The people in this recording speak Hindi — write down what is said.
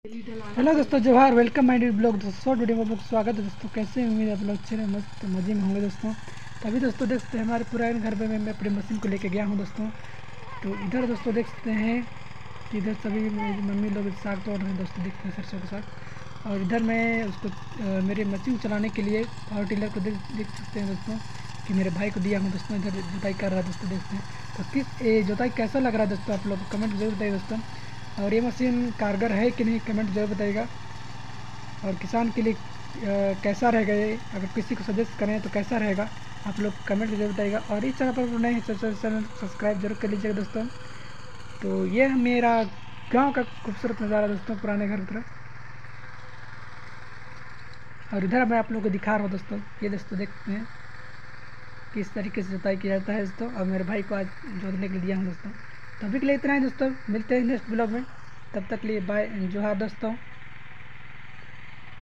हेलो दोस्तों, जोहार। Welcome my new blog. दोस्तों शॉर्ट वीडियो में आप लोग स्वागत है। दोस्तों कैसे हैं? उम्मीद आप लोग अच्छे रहे, मस्त मज़े में होंगे दोस्तों। तभी दोस्तों देख सकते हैं हमारे पुराने घर पे मैं अपनी मशीन को लेके गया हूं दोस्तों। तो इधर दोस्तों देख सकते हैं कि इधर सभी मेरी मम्मी लोग साग तोड़ रहे हैं दोस्तों, देखते हैं सरसों का साग। और इधर मैं उसको मेरी मशीन चलाने के लिए पावर टिलर को देख सकते हैं दोस्तों कि मेरे भाई को दिया हूँ दोस्तों। इधर जुताई कर रहा है दोस्तों, देखते हैं। तो जुताई कैसा लग रहा है दोस्तों, आप लोग कमेंट जरूर बताइए दोस्तों। और ये मशीन कारगर है कि नहीं, कमेंट जरूर बताइएगा। और किसान के लिए कैसा रहेगा ये, अगर किसी को सजेस्ट करें तो कैसा रहेगा, आप लोग कमेंट जरूर बताइएगा। और इस चैनल पर नए हैं तो चैनल सब्सक्राइब जरूर कर लीजिएगा दोस्तों। तो ये है मेरा गांव का खूबसूरत नज़ारा दोस्तों, पुराने घर की तरफ। और इधर मैं आप लोगों को दिखा रहा हूँ दोस्तों, ये दोस्तों देखते हैं किस तरीके से जुताई किया जाता है दोस्तों। और मेरे भाई को आज जोतने के लिए दिया हूँ दोस्तों। तो अभी के लिए इतना ही दोस्तों, मिलते हैं नेक्स्ट ब्लॉग में। तब तक लिए बाय, जोहार दोस्तों।